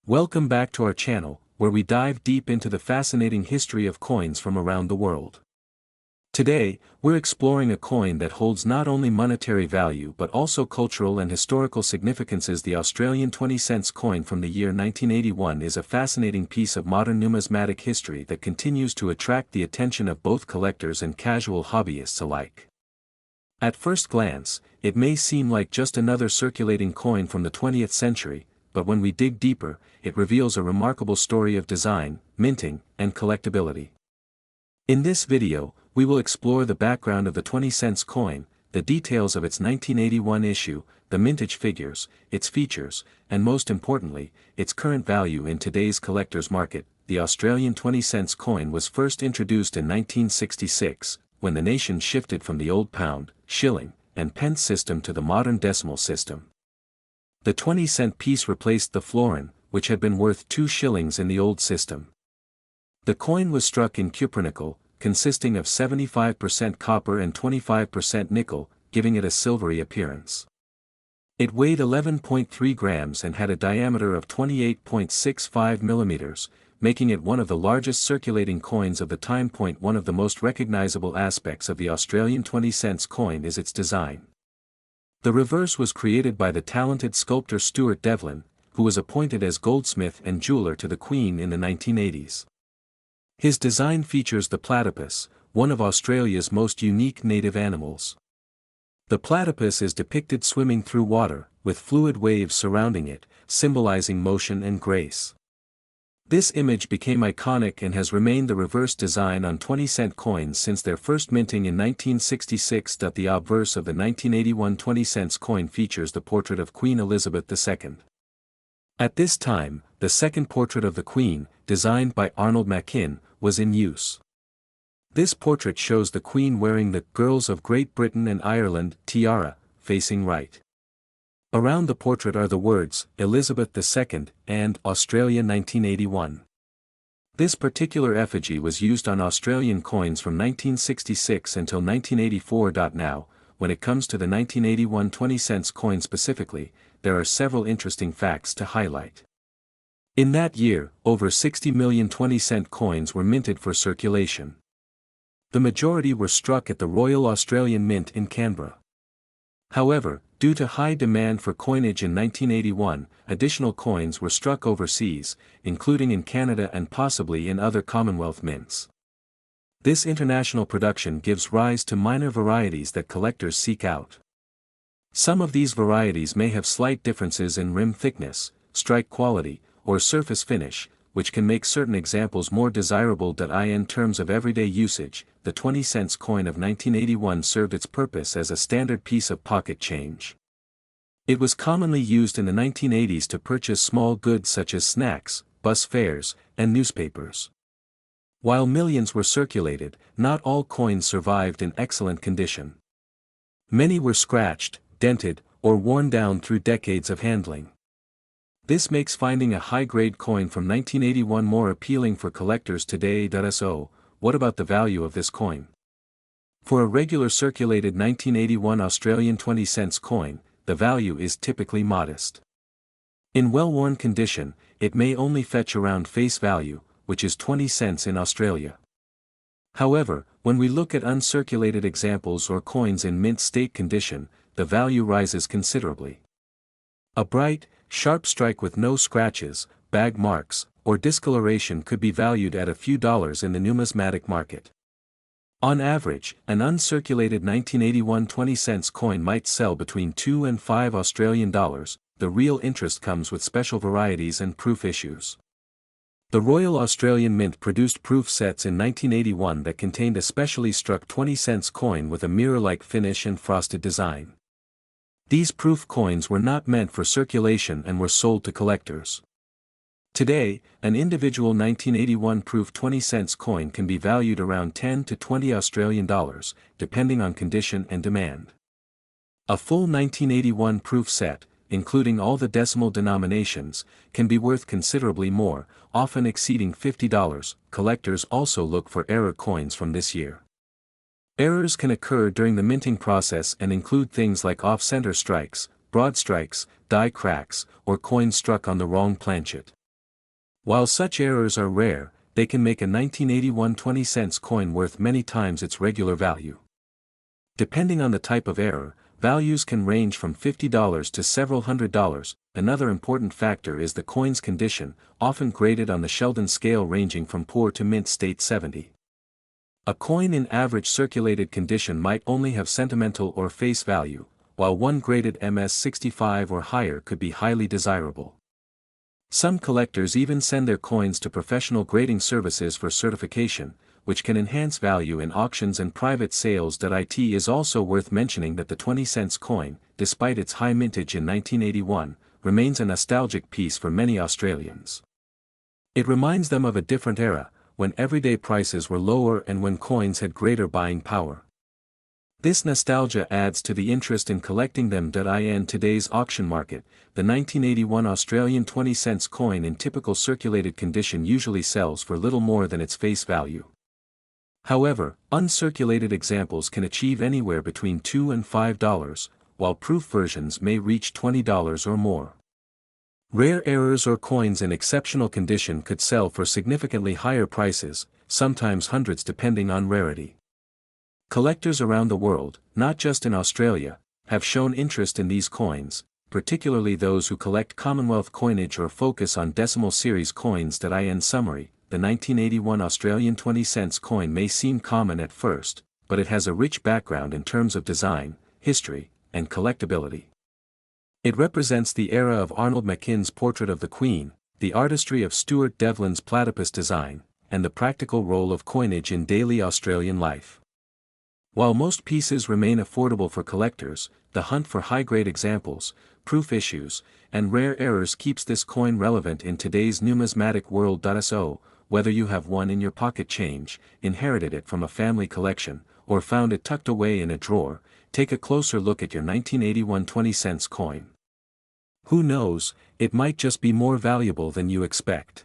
Welcome back to our channel, where we dive deep into the fascinating history of coins from around the world. Today, we're exploring a coin that holds not only monetary value but also cultural and historical significances. The Australian 20-cent coin from the year 1981 is a fascinating piece of modern numismatic history that continues to attract the attention of both collectors and casual hobbyists alike. At first glance, it may seem like just another circulating coin from the 20th century, but when we dig deeper, it reveals a remarkable story of design, minting, and collectability. In this video, we will explore the background of the 20-cent coin, the details of its 1981 issue, the mintage figures, its features, and most importantly, its current value in today's collector's market. The Australian 20-cent coin was first introduced in 1966, when the nation shifted from the old pound, shilling, and pence system to the modern decimal system. The 20-cent piece replaced the florin, which had been worth 2 shillings in the old system. The coin was struck in cupronickel, consisting of 75% copper and 25% nickel, giving it a silvery appearance. It weighed 11.3 grams and had a diameter of 28.65 millimeters, making it one of the largest circulating coins of the time. One of the most recognizable aspects of the Australian 20-cent coin is its design. The reverse was created by the talented sculptor Stuart Devlin, who was appointed as goldsmith and jeweler to the Queen in the 1980s. His design features the platypus, one of Australia's most unique native animals. The platypus is depicted swimming through water, with fluid waves surrounding it, symbolizing motion and grace. This image became iconic and has remained the reverse design on 20-cent coins since their first minting in 1966. The obverse of the 1981 20-cent coin features the portrait of Queen Elizabeth II. At this time, the second portrait of the Queen, designed by Arnold Machin, was in use. This portrait shows the Queen wearing the Girls of Great Britain and Ireland tiara, facing right. Around the portrait are the words, Elizabeth II, and Australia 1981. This particular effigy was used on Australian coins from 1966 until 1984. Now, when it comes to the 1981 20-cent coin specifically, there are several interesting facts to highlight. In that year, over 60 million 20-cent coins were minted for circulation. The majority were struck at the Royal Australian Mint in Canberra. However, due to high demand for coinage in 1981, additional coins were struck overseas, including in Canada and possibly in other Commonwealth mints. This international production gives rise to minor varieties that collectors seek out. Some of these varieties may have slight differences in rim thickness, strike quality, or surface finish, which can make certain examples more desirable. In terms of everyday usage, the 20-cent coin of 1981 served its purpose as a standard piece of pocket change. It was commonly used in the 1980s to purchase small goods such as snacks, bus fares, and newspapers. While millions were circulated, not all coins survived in excellent condition. Many were scratched, dented, or worn down through decades of handling. This makes finding a high-grade coin from 1981 more appealing for collectors today. So, what about the value of this coin? For a regular circulated 1981 Australian 20-cent coin, the value is typically modest. In well-worn condition, it may only fetch around face value, which is 20 cents in Australia. However, when we look at uncirculated examples or coins in mint state condition, the value rises considerably. A bright, sharp strike with no scratches, bag marks, or discoloration could be valued at a few dollars in the numismatic market. On average, an uncirculated 1981 20-cent coin might sell between $2 and $5 Australian dollars. The real interest comes with special varieties and proof issues. The Royal Australian Mint produced proof sets in 1981 that contained a specially struck 20-cent coin with a mirror-like finish and frosted design. These proof coins were not meant for circulation and were sold to collectors. Today, an individual 1981 proof 20-cent coin can be valued around 10 to 20 Australian dollars, depending on condition and demand. A full 1981 proof set, including all the decimal denominations, can be worth considerably more, often exceeding $50. Collectors also look for error coins from this year. Errors can occur during the minting process and include things like off-center strikes, broad strikes, die cracks, or coins struck on the wrong planchet. While such errors are rare, they can make a 1981 20-cent coin worth many times its regular value. Depending on the type of error, values can range from $50 to several $100s. Another important factor is the coin's condition, often graded on the Sheldon scale ranging from poor to mint state 70. A coin in average circulated condition might only have sentimental or face value, while one graded MS 65 or higher could be highly desirable. Some collectors even send their coins to professional grading services for certification, which can enhance value in auctions and private sales. It is also worth mentioning that the 20-cent coin, despite its high mintage in 1981, remains a nostalgic piece for many Australians. It reminds them of a different era, when everyday prices were lower and when coins had greater buying power. This nostalgia adds to the interest in collecting them. In today's auction market, the 1981 Australian 20-cent coin in typical circulated condition usually sells for little more than its face value. However, uncirculated examples can achieve anywhere between $2 and $5, while proof versions may reach $20 or more. Rare errors or coins in exceptional condition could sell for significantly higher prices, sometimes hundreds depending on rarity. Collectors around the world, not just in Australia, have shown interest in these coins, particularly those who collect Commonwealth coinage or focus on decimal series coins. In summary, the 1981 Australian 20-cent coin may seem common at first, but it has a rich background in terms of design, history, and collectability. It represents the era of Arnold Mackin's portrait of the Queen, the artistry of Stuart Devlin's platypus design, and the practical role of coinage in daily Australian life. While most pieces remain affordable for collectors, the hunt for high-grade examples, proof issues, and rare errors keeps this coin relevant in today's numismatic world. So, whether you have one in your pocket change, inherited it from a family collection, or found it tucked away in a drawer, take a closer look at your 1981 20-cent coin. Who knows, it might just be more valuable than you expect.